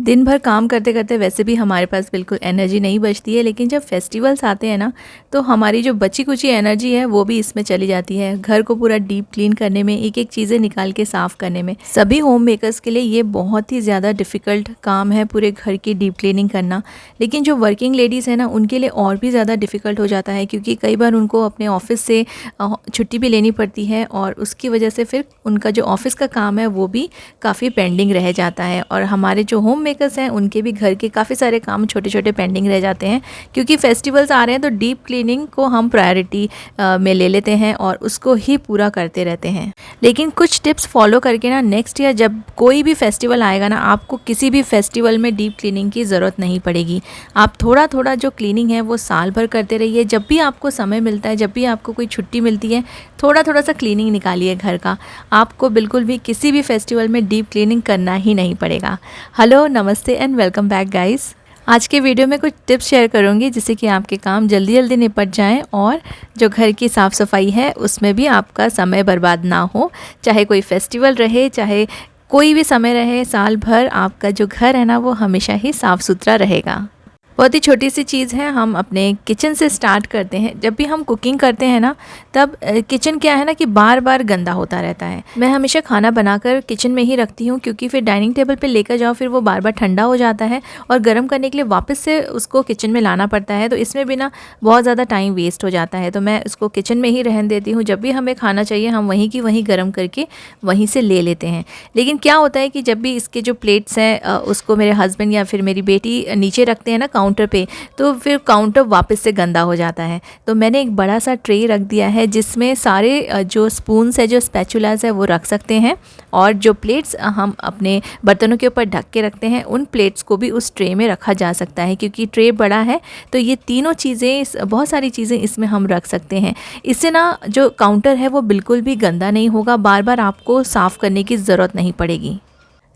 दिन भर काम करते करते वैसे भी हमारे पास बिल्कुल एनर्जी नहीं बचती है, लेकिन जब फेस्टिवल्स आते हैं ना तो हमारी जो बची कुची एनर्जी है वो भी इसमें चली जाती है। घर को पूरा डीप क्लीन करने में, एक एक चीज़ें निकाल के साफ़ करने में। सभी होम मेकर्स के लिए ये बहुत ही ज़्यादा डिफ़िकल्ट काम है पूरे घर की डीप क्लीनिंग करना। लेकिन जो वर्किंग लेडीज़ है ना उनके लिए और भी ज़्यादा डिफ़िकल्ट हो जाता है, क्योंकि कई बार उनको अपने ऑफिस से छुट्टी भी लेनी पड़ती है और उसकी वजह से फिर उनका जो ऑफिस का काम है वो भी काफ़ी पेंडिंग रह जाता है। और हमारे जो होम मेकर्स हैं उनके भी घर के काफ़ी सारे काम छोटे छोटे पेंडिंग रह जाते हैं, क्योंकि फेस्टिवल्स आ रहे हैं तो डीप क्लीनिंग को हम प्रायोरिटी में ले लेते हैं और उसको ही पूरा करते रहते हैं। लेकिन कुछ टिप्स फॉलो करके ना नेक्स्ट ईयर जब कोई भी फेस्टिवल आएगा ना, आपको किसी भी फेस्टिवल में डीप क्लीनिंग की ज़रूरत नहीं पड़ेगी। आप थोड़ा थोड़ा जो क्लीनिंग है वो साल भर करते रहिए। जब भी आपको समय मिलता है, जब भी आपको कोई छुट्टी मिलती है, थोड़ा थोड़ा सा क्लीनिंग निकालिए घर का। आपको बिल्कुल भी किसी भी फेस्टिवल में डीप क्लीनिंग करना ही नहीं पड़ेगा। हेलो, नमस्ते एंड वेलकम बैक गाइस। आज के वीडियो में कुछ टिप्स शेयर करूंगी जिससे कि आपके काम जल्दी जल्दी निपट जाएं और जो घर की साफ़ सफाई है उसमें भी आपका समय बर्बाद ना हो। चाहे कोई फेस्टिवल रहे, चाहे कोई भी समय रहे, साल भर आपका जो घर है ना वो हमेशा ही साफ़ सुथरा रहेगा। बहुत ही छोटी सी चीज़ है, हम अपने किचन से स्टार्ट करते हैं। जब भी हम कुकिंग करते हैं ना तब किचन क्या है ना कि बार बार गंदा होता रहता है। मैं हमेशा खाना बनाकर किचन में ही रखती हूँ, क्योंकि फिर डाइनिंग टेबल पे लेकर जाओ फिर वो बार बार ठंडा हो जाता है और गर्म करने के लिए वापस से उसको किचन में लाना पड़ता है, तो इसमें भी ना बहुत ज़्यादा टाइम वेस्ट हो जाता है। तो मैं उसको किचन में ही रहने देती हूँ। जब भी हमें खाना चाहिए हम वहीं की वहीं गर्म करके वहीं से ले लेते हैं। लेकिन क्या होता है कि जब भी इसके जो प्लेट्स हैं उसको मेरे हस्बैंड या फिर मेरी बेटी नीचे रखते हैं ना काउंटर पे, तो फिर काउंटर वापस से गंदा हो जाता है। तो मैंने एक बड़ा सा ट्रे रख दिया है जिसमें सारे जो स्पून्स है, जो स्पैचुलास है वो रख सकते हैं, और जो प्लेट्स हम अपने बर्तनों के ऊपर ढक के रखते हैं उन प्लेट्स को भी उस ट्रे में रखा जा सकता है। क्योंकि ट्रे बड़ा है तो ये तीनों चीज़ें, बहुत सारी चीज़ें इसमें हम रख सकते हैं। इससे ना जो काउंटर है वो बिल्कुल भी गंदा नहीं होगा, बार बार आपको साफ़ करने की ज़रूरत नहीं पड़ेगी।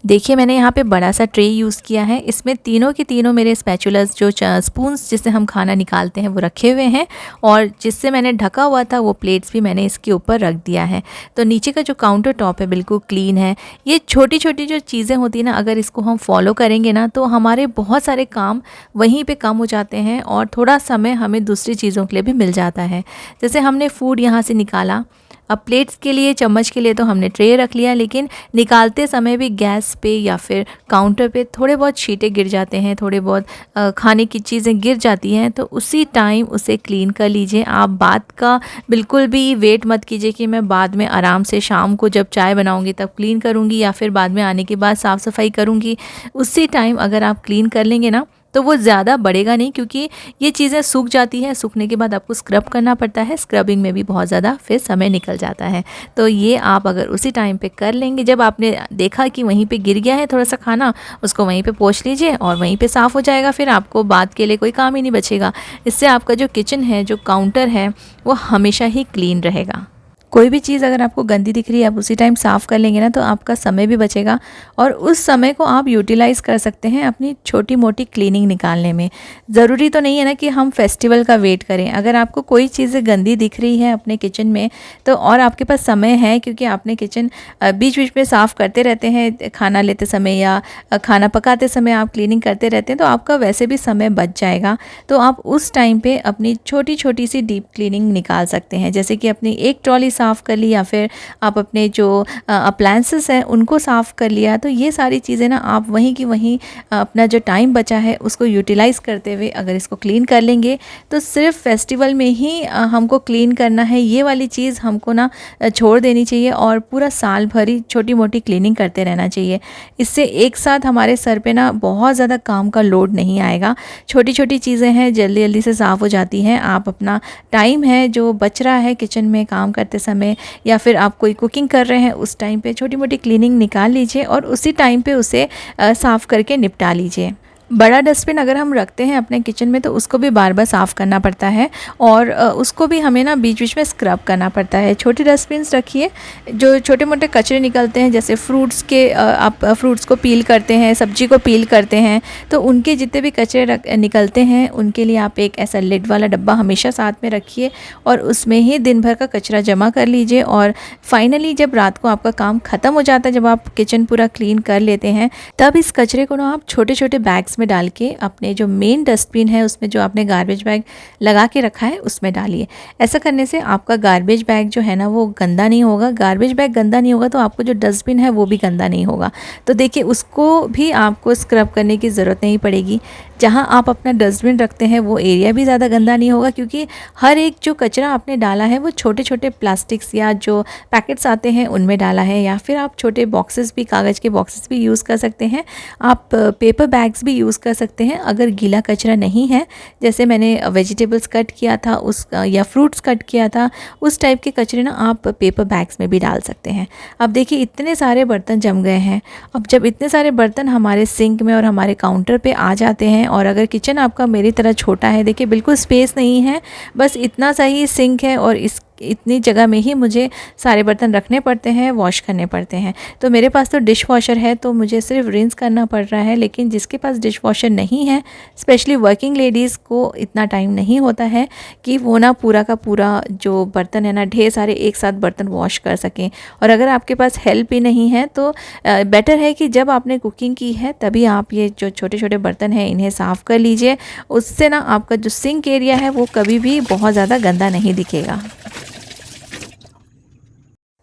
देखिए मैंने यहाँ पे बड़ा सा ट्रे यूज़ किया है, इसमें तीनों के तीनों मेरे स्पैचुलस, जो स्पून्स जिससे हम खाना निकालते हैं वो रखे हुए हैं, और जिससे मैंने ढका हुआ था वो प्लेट्स भी मैंने इसके ऊपर रख दिया है। तो नीचे का जो काउंटर टॉप है बिल्कुल क्लीन है। ये छोटी छोटी जो चीज़ें होती हैं ना, अगर इसको हम फॉलो करेंगे ना तो हमारे बहुत सारे काम वहीं पर कम हो जाते हैं और थोड़ा समय हमें दूसरी चीज़ों के लिए भी मिल जाता है। जैसे हमने फूड यहाँ से निकाला, अब प्लेट्स के लिए, चम्मच के लिए तो हमने ट्रे रख लिया, लेकिन निकालते समय भी गैस पे या फिर काउंटर पे थोड़े बहुत छींटे गिर जाते हैं, थोड़े बहुत खाने की चीज़ें गिर जाती हैं, तो उसी टाइम उसे क्लीन कर लीजिए। आप बात का बिल्कुल भी वेट मत कीजिए कि मैं बाद में आराम से शाम को जब चाय बनाऊंगी तब क्लीन करूंगी या फिर बाद में आने के बाद साफ़ सफाई करूंगी। उसी टाइम अगर आप क्लीन कर लेंगे ना तो वो ज़्यादा बढ़ेगा नहीं, क्योंकि ये चीज़ें सूख जाती हैं। सूखने के बाद आपको स्क्रब करना पड़ता है, स्क्रबिंग में भी बहुत ज़्यादा फिर समय निकल जाता है। तो ये आप अगर उसी टाइम पे कर लेंगे, जब आपने देखा कि वहीं पे गिर गया है थोड़ा सा खाना, उसको वहीं पे पोंछ लीजिए और वहीं पे साफ़ हो जाएगा। फिर आपको बाद के लिए कोई काम ही नहीं बचेगा। इससे आपका जो किचन है, जो काउंटर है, वो हमेशा ही क्लीन रहेगा। कोई भी चीज़ अगर आपको गंदी दिख रही है, आप उसी टाइम साफ़ कर लेंगे ना तो आपका समय भी बचेगा और उस समय को आप यूटिलाइज़ कर सकते हैं अपनी छोटी मोटी क्लीनिंग निकालने में। ज़रूरी तो नहीं है ना कि हम फेस्टिवल का वेट करें। अगर आपको कोई चीज़ें गंदी दिख रही है अपने किचन में तो, और आपके पास समय है, क्योंकि आपने किचन बीच बीच में साफ़ करते रहते हैं, खाना लेते समय या खाना पकाते समय आप क्लीनिंग करते रहते हैं, तो आपका वैसे भी समय बच जाएगा। तो आप उस टाइम पर अपनी छोटी छोटी सी डीप क्लीनिंग निकाल सकते हैं। जैसे कि अपनी एक ट्रॉली साफ़ कर ली या फिर आप अपने जो अप्लायंसेस हैं उनको साफ़ कर लिया। तो ये सारी चीज़ें ना आप वहीं की वहीं अपना जो टाइम बचा है उसको यूटिलाइज़ करते हुए अगर इसको क्लीन कर लेंगे तो सिर्फ फेस्टिवल में ही हमको क्लीन करना है, ये वाली चीज़ हमको ना छोड़ देनी चाहिए और पूरा साल भर ही छोटी मोटी क्लीनिंग करते रहना चाहिए। इससे एक साथ हमारे सर पे ना बहुत ज़्यादा काम का लोड नहीं आएगा। छोटी छोटी चीज़ें हैं, जल्दी जल्दी से साफ़ हो जाती हैं। आप अपना टाइम है जो बच रहा है किचन में काम करते समय या फिर आप कोई कुकिंग कर रहे हैं, उस टाइम पे छोटी मोटी क्लीनिंग निकाल लीजिए और उसी टाइम पे उसे साफ़ करके निपटा लीजिए। बड़ा डस्टबिन अगर हम रखते हैं अपने किचन में तो उसको भी बार बार साफ़ करना पड़ता है और उसको भी हमें ना बीच बीच में स्क्रब करना पड़ता है। छोटे डस्टबिन्स रखिए, जो छोटे मोटे कचरे निकलते हैं, जैसे फ्रूट्स के आप फ्रूट्स को पील करते हैं, सब्जी को पील करते हैं, तो उनके जितने भी कचरे निकलते हैं उनके लिए आप एक ऐसा लिड वाला डब्बा हमेशा साथ में रखिए और उसमें ही दिन भर का कचरा जमा कर लीजिए। और फाइनली जब रात को आपका काम ख़त्म हो जाता है, जब आप किचन पूरा क्लीन कर लेते हैं, तब इस कचरे को ना आप छोटे छोटे बैग्स में डाल के अपने जो मेन डस्टबिन है उसमें जो आपने गार्बेज बैग लगा के रखा है उसमें डालिए। ऐसा करने से आपका गार्बेज बैग जो है ना वो गंदा नहीं होगा। गार्बेज बैग गंदा नहीं होगा तो आपको जो डस्टबिन है वो भी गंदा नहीं होगा। तो देखिए उसको भी आपको स्क्रब करने की ज़रूरत नहीं पड़ेगी। जहाँ आप अपना डस्टबिन रखते हैं वो एरिया भी ज़्यादा गंदा नहीं होगा, क्योंकि हर एक जो कचरा आपने डाला है वो छोटे छोटे प्लास्टिक्स या जो पैकेट्स आते हैं उनमें डाला है, या फिर आप छोटे बॉक्सेस भी, कागज़ के बॉक्सेस भी यूज़ कर सकते हैं। आप पेपर बैग्स भी यूज़ कर सकते हैं अगर गीला कचरा नहीं है। जैसे मैंने वेजिटेबल्स कट किया था उस या फ्रूट्स कट किया था, उस टाइप के कचरे ना आप पेपर बैग्स में भी डाल सकते हैं। अब देखिए इतने सारे बर्तन जम गए हैं। अब जब इतने सारे बर्तन हमारे सिंक में और हमारे काउंटर पे आ जाते हैं, और अगर किचन आपका मेरी तरह छोटा है, देखिए बिल्कुल स्पेस नहीं है, बस इतना सा ही सिंक है और इतनी जगह में ही मुझे सारे बर्तन रखने पड़ते हैं, वॉश करने पड़ते हैं। तो मेरे पास तो डिश वॉशर है तो मुझे सिर्फ रिंस करना पड़ रहा है, लेकिन जिसके पास डिश वॉशर नहीं है, स्पेशली वर्किंग लेडीज़ को इतना टाइम नहीं होता है कि वो ना पूरा का पूरा जो बर्तन है ना, ढेर सारे एक साथ बर्तन वॉश कर सकें। और अगर आपके पास हेल्प भी नहीं है तो बेटर है कि जब आपने कुकिंग की है तभी आप ये जो छोटे छोटे बर्तन हैं इन्हें साफ़ कर लीजिए। उससे ना आपका जो सिंक एरिया है वो कभी भी बहुत ज़्यादा गंदा नहीं दिखेगा।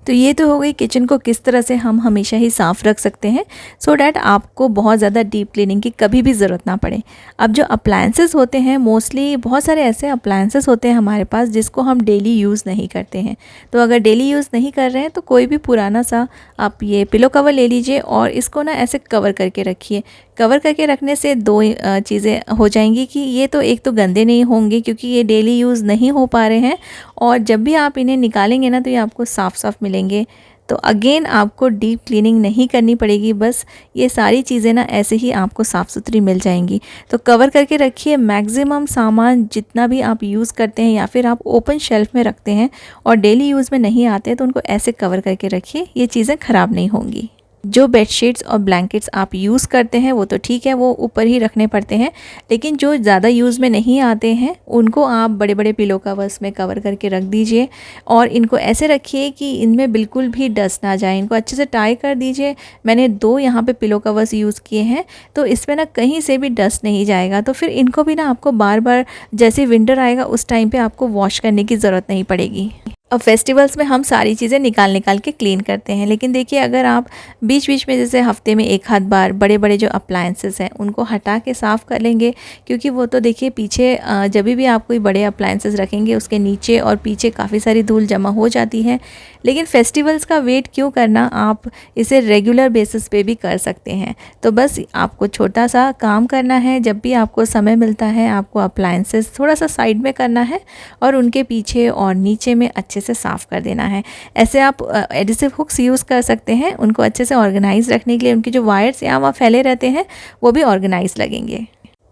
तो ये तो हो गई किचन को किस तरह से हम हमेशा ही साफ़ रख सकते हैं, सो डैट आपको बहुत ज़्यादा डीप क्लीनिंग की कभी भी ज़रूरत ना पड़े। अब जो अप्लायंसेस होते हैं, मोस्टली बहुत सारे ऐसे अप्लायंसेस होते हैं हमारे पास जिसको हम डेली यूज़ नहीं करते हैं। तो अगर डेली यूज़ नहीं कर रहे हैं तो कोई भी पुराना सा आप ये पिलो कवर ले लीजिए और इसको ना ऐसे कवर करके रखिए। कवर करके रखने से दो चीज़ें हो जाएंगी कि ये तो एक तो गंदे नहीं होंगे क्योंकि ये डेली यूज़ नहीं हो पा रहे हैं, और जब भी आप इन्हें निकालेंगे ना तो ये आपको साफ़ साफ़ मिलेंगे। तो अगेन आपको डीप क्लीनिंग नहीं करनी पड़ेगी, बस ये सारी चीज़ें ना ऐसे ही आपको साफ़ सुथरी मिल जाएंगी। तो कवर करके रखिए। मैक्सिमम सामान जितना भी आप यूज़ करते हैं या फिर आप ओपन शेल्फ में रखते हैं और डेली यूज़ में नहीं आते हैं तो उनको ऐसे कवर करके रखिए, ये चीज़ें ख़राब नहीं होंगी। जो बेडशीट्स और ब्लैंकेट्स आप यूज़ करते हैं वो तो ठीक है, वो ऊपर ही रखने पड़ते हैं, लेकिन जो ज़्यादा यूज़ में नहीं आते हैं उनको आप बड़े बड़े पिलो कवर्स में कवर करके रख दीजिए। और इनको ऐसे रखिए कि इनमें बिल्कुल भी डस्ट ना जाए, इनको अच्छे से टाई कर दीजिए। मैंने 2 यहाँ पे पिलो कवर्स यूज़ किए हैं, तो इसमें ना कहीं से भी डस्ट नहीं जाएगा। तो फिर इनको भी ना आपको बार बार, जैसे विंटर आएगा उस टाइम पर आपको वॉश करने की ज़रूरत नहीं पड़ेगी। अब फेस्टिवल्स में हम सारी चीज़ें निकाल निकाल के क्लीन करते हैं, लेकिन देखिए अगर आप बीच बीच में जैसे हफ्ते में एक आध बार बड़े बड़े जो अप्लायंसेस हैं उनको हटा के साफ़ कर लेंगे, क्योंकि वो तो देखिए पीछे जब भी आप कोई बड़े अप्लायंसेस रखेंगे उसके नीचे और पीछे काफ़ी सारी धूल जमा हो जाती है। लेकिन फेस्टिवल्स का वेट क्यों करना, आप इसे रेगुलर बेसिस पे भी कर सकते हैं। तो बस आपको छोटा सा काम करना है, जब भी आपको समय मिलता है आपको अप्लायंसेस थोड़ा सा साइड में करना है और उनके पीछे और नीचे में अच्छे से साफ़ कर देना है। ऐसे आप एडिसिव हुक्स यूज़ कर सकते हैं उनको अच्छे से ऑर्गेनाइज रखने के लिए। उनके जो वायर्स यहाँ वहाँ फैले रहते हैं वो भी ऑर्गेनाइज लगेंगे।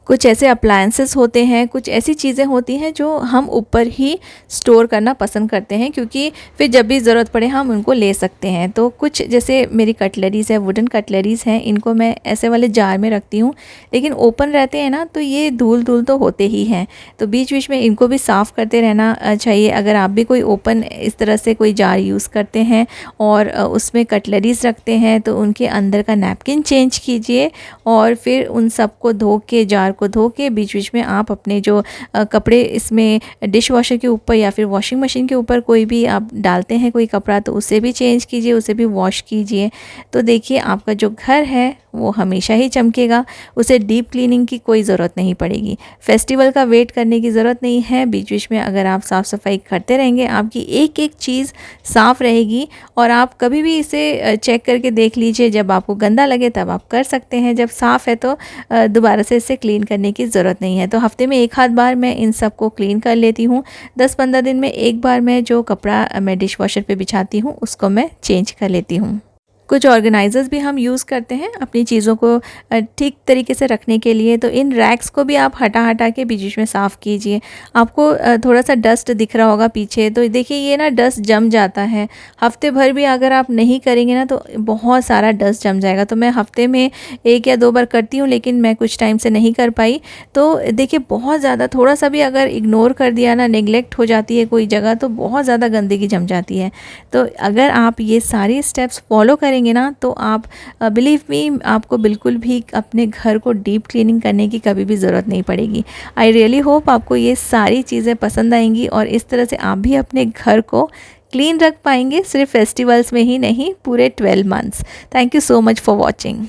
कुछ ऐसे अप्लायंसेस होते हैं, कुछ ऐसी चीज़ें होती हैं जो हम ऊपर ही स्टोर करना पसंद करते हैं, क्योंकि फिर जब भी ज़रूरत पड़े हम उनको ले सकते हैं। तो कुछ जैसे मेरी कटलरीज़ है, वुडन कटलरीज़ हैं, इनको मैं ऐसे वाले जार में रखती हूँ, लेकिन ओपन रहते हैं ना तो ये धूल तो होते ही हैं। तो बीच बीच में इनको भी साफ़ करते रहना चाहिए। अगर आप भी कोई ओपन इस तरह से कोई जार यूज़ करते हैं और उसमें कटलरीज़ रखते हैं तो उनके अंदर का नैपकिन चेंज कीजिए और फिर उन सबको धो के, जार को धो के बीच बीच में आप अपने जो कपड़े इसमें डिश वॉशर के ऊपर या फिर वॉशिंग मशीन के ऊपर कोई भी आप डालते हैं कोई कपड़ा तो उसे भी चेंज कीजिए, उसे भी वॉश कीजिए। तो देखिए आपका जो घर है वो हमेशा ही चमकेगा, उसे डीप क्लीनिंग की कोई ज़रूरत नहीं पड़ेगी। फेस्टिवल का वेट करने की ज़रूरत नहीं है। बीच बीच में अगर आप साफ़ सफाई करते रहेंगे आपकी एक एक चीज़ साफ़ रहेगी। और आप कभी भी इसे चेक करके देख लीजिए, जब आपको गंदा लगे तब आप कर सकते हैं, जब साफ़ है तो दोबारा से इसे क्लीन करने की ज़रूरत नहीं है। तो हफ्ते में एक आध बार मैं इन सब को क्लीन कर लेती हूँ। 10-15 दिन में एक बार मैं जो कपड़ा मैं डिश वॉशर पे बिछाती हूँ उसको मैं चेंज कर लेती हूँ। कुछ ऑर्गेनाइज़र्स भी हम यूज़ करते हैं अपनी चीज़ों को ठीक तरीके से रखने के लिए। तो इन रैक्स को भी आप हटा के बीच में साफ़ कीजिए। आपको थोड़ा सा डस्ट दिख रहा होगा पीछे, तो देखिए ये ना डस्ट जम जाता है। हफ्ते भर भी अगर आप नहीं करेंगे ना तो बहुत सारा डस्ट जम जाएगा। तो मैं हफ्ते में 1 या 2 बार करती हूँ, लेकिन मैं कुछ टाइम से नहीं कर पाई। तो देखिए बहुत ज़्यादा थोड़ा सा भी अगर इग्नोर कर दिया ना, नेग्लेक्ट हो जाती है कोई जगह, तो बहुत ज़्यादा गंदगी जम जाती है। तो अगर आप ये सारी स्टेप्स फॉलो करेंगे ना तो आप बिलीव मी, आपको बिल्कुल भी अपने घर को डीप क्लीनिंग करने की कभी भी ज़रूरत नहीं पड़ेगी। आई रियली होप आपको ये सारी चीज़ें पसंद आएंगी और इस तरह से आप भी अपने घर को क्लीन रख पाएंगे, सिर्फ फेस्टिवल्स में ही नहीं, पूरे 12 months. Thank you so much for watching.